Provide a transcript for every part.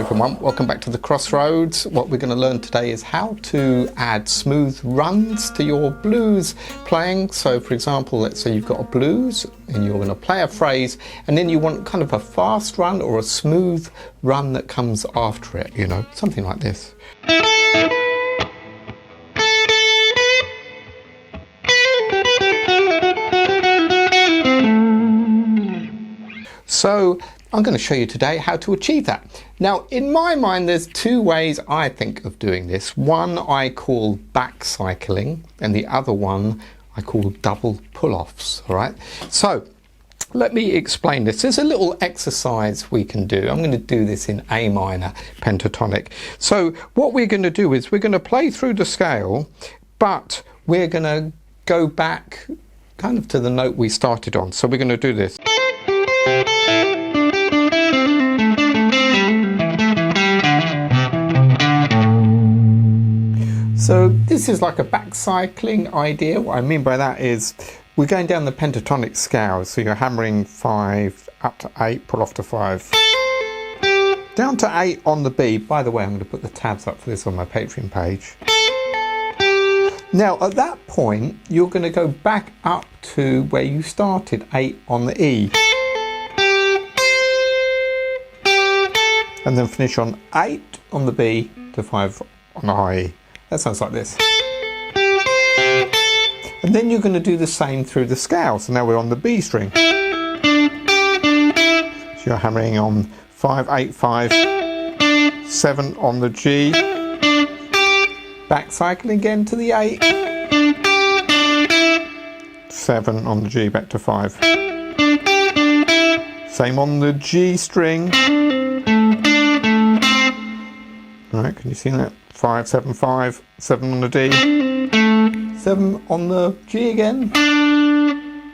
everyone, welcome back to the Crossroads. What we're going to learn today is how to add smooth runs to your blues playing. So for example, let's say you've got a blues and you're going to play a phrase and then you want kind of a fast run or a smooth run that comes after it, you know, something like this. So I'm going to show you today how to achieve that. Now, in my mind, there's two ways I think of doing this. One I call back cycling, and the other one I call double pull-offs. All right. So let me explain this. There's a little exercise we can do. I'm going to do this in A minor pentatonic. So what we're going to do is we're going to play through the scale, but we're going to go back kind of to the note we started on. So we're going to do this. So this is like a back cycling idea. What I mean by that is we're going down the pentatonic scale. So you're hammering 5 up to 8, pull off to 5. Down to 8 on the B. By the way, I'm going to put the tabs up for this on my Patreon page. Now at that point, you're going to go back up to where you started, 8 on the E. And then finish on 8 on the B to 5 on the high E. That sounds like this. And then you're going to do the same through the scale. So now we're on the B string. So you're hammering on 5, 8, 5, 7 on the G. Back cycling again to the 8. 7 on the G, back to 5. Same on the G string. Alright, can you see that? 5, 7, 5, 7 on the D, 7 on the G again,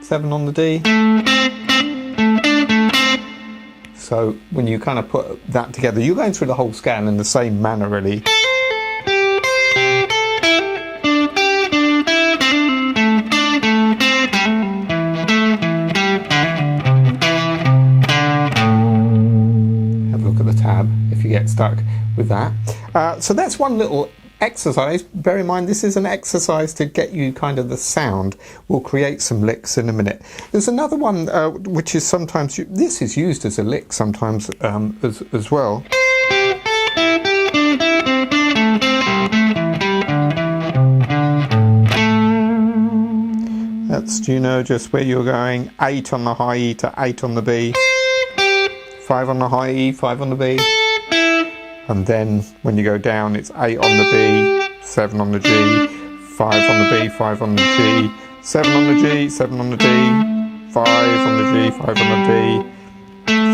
7 on the D. So when you kind of put that together, you're going through the whole scale in the same manner really. Have a look at the tab if you get stuck with that. So that's one little exercise. Bear in mind this is an exercise to get you kind of the sound. We'll create some licks in a minute. There's another one which is sometimes, this is used as a lick sometimes as well. That's, you know, just where you're going 8 on the high E to 8 on the B, 5 on the high E, 5 on the B. And then when you go down, it's 8 on the B, 7 on the G, 5 on the B, 5 on the G, 7 on the G, 7 on the D, 5 on the G, 5 on the D,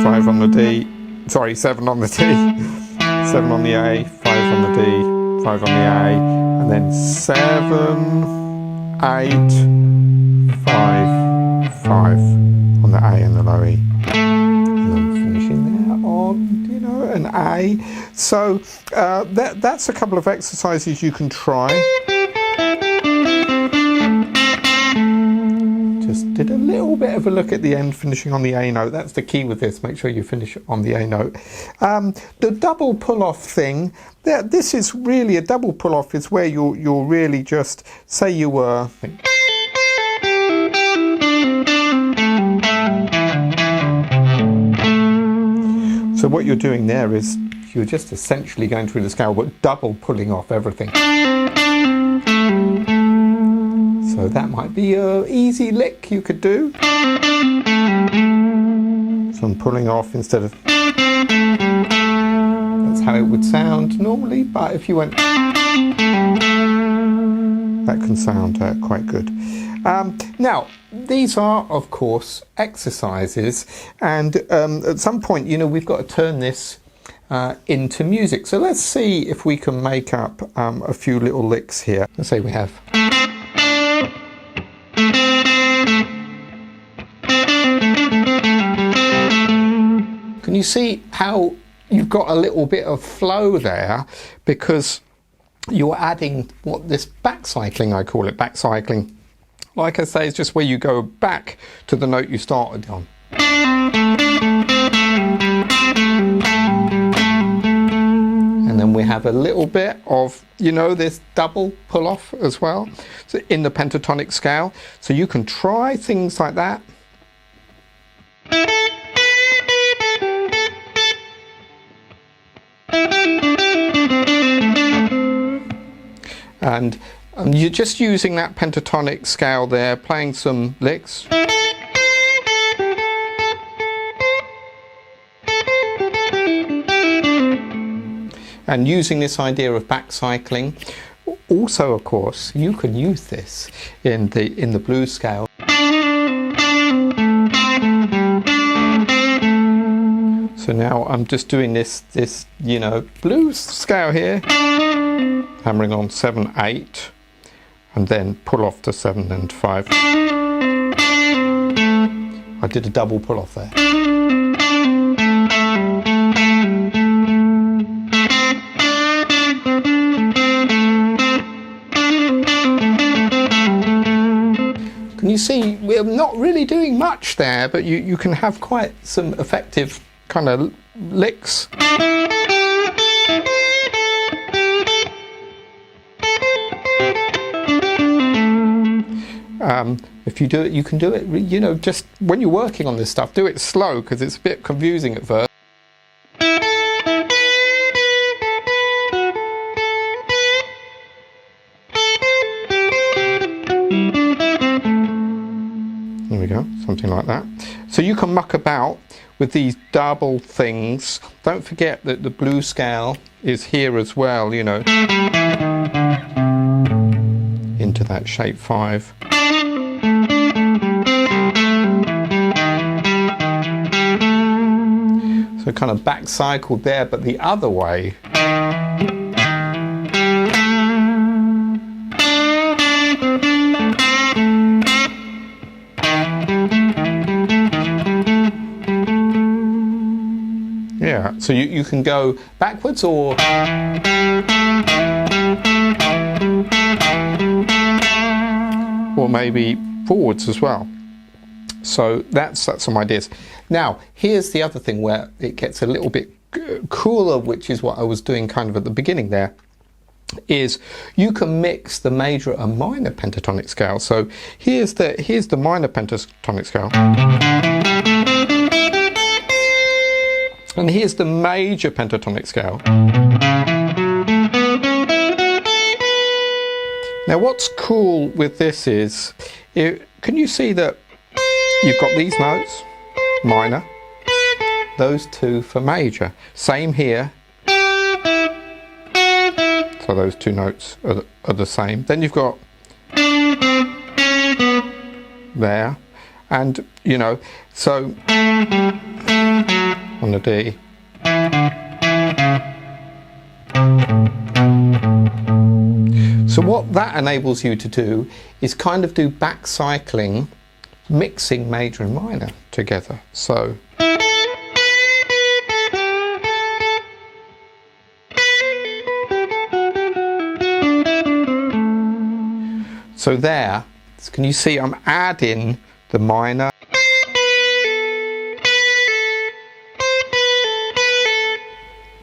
5 on the D, sorry, 7 on the D, 7 on the A, 5 on the D, 5 on the A, and then 7, 8, 5, 5 on the A and the low E. And then finishing there on, you know, an A. So that's a couple of exercises you can try. Just did a little bit of a look at the end, finishing on the A note. That's the key with this. Make sure you finish on the A note. The double pull-off thing, this is really a double pull-off is where you're really just, say you were... So what you're doing there is you're just essentially going through the scale but double pulling off everything. So that might be an easy lick you could do. So I'm pulling off instead of... That's how it would sound normally, but if you went... That can sound quite good. Now, these are, of course, exercises, and at some point, you know, we've got to turn this into music. So let's see if we can make up a few little licks here. Let's say we have... Can you see how you've got a little bit of flow there? Because you're adding what this back cycling, I call it, back cycling. Like I say, it's just where you go back to the note you started on. have a little bit of, you know, this double pull off as well, so in the pentatonic scale. So you can try things like that. And you're just using that pentatonic scale there, playing some licks. And using this idea of back cycling. Also, of course, you can use this in the blues scale. So now I'm just doing this you know, blues scale here, hammering on 7, 8, and then pull off to 7 and 5. I did a double pull off there. Can you see, we're not really doing much there, but you can have quite some effective kind of licks. If you do it, you can do it, you know, just when you're working on this stuff, do it slow, because it's a bit confusing at first. There we go, something like that. So you can muck about with these double things. Don't forget that the blues scale is here as well, you know, into that shape 5. So kind of back cycled there, but the other way. Yeah, so you can go backwards or maybe forwards as well. So that's some ideas. Now, here's the other thing where it gets a little bit cooler, which is what I was doing kind of at the beginning there, is you can mix the major and minor pentatonic scale. So here's the minor pentatonic scale. And here's the major pentatonic scale. Now what's cool with this is, can you see that you've got these notes, minor, those two for major. Same here. So those two notes are the same. Then you've got there, and you know, so on the D. So what that enables you to do is kind of do back cycling, mixing major and minor together. So there, can you see I'm adding the minor,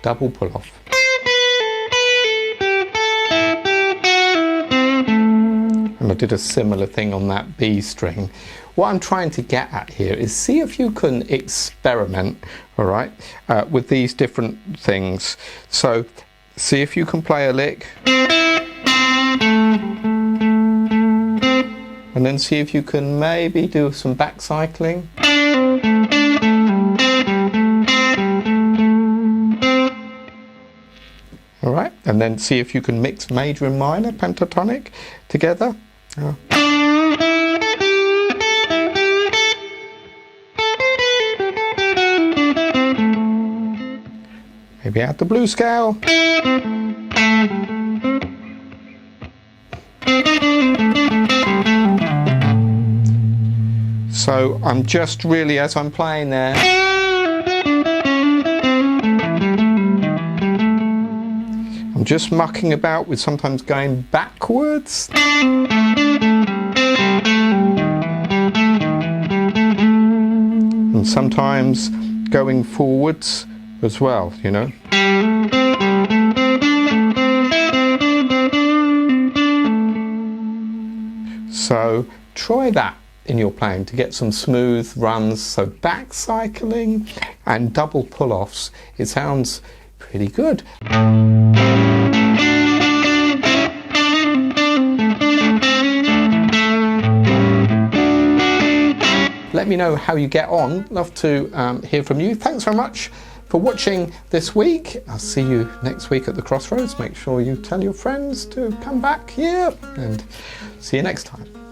double pull off. And I did a similar thing on that B string. What I'm trying to get at here is see if you can experiment, all right, with these different things. So see if you can play a lick. And then see if you can maybe do some back cycling. All right, and then see if you can mix major and minor pentatonic together. Maybe add the blues scale. So I'm just really, as I'm playing there, I'm just mucking about with sometimes going backwards. And sometimes going forwards as well, you know. So try that in your playing to get some smooth runs. So back cycling and double pull-offs, it sounds pretty good. Let me know how you get on. Love to hear from you. Thanks very much for watching this week. I'll see you next week at the Crossroads. Make sure you tell your friends to come back here, and see you next time.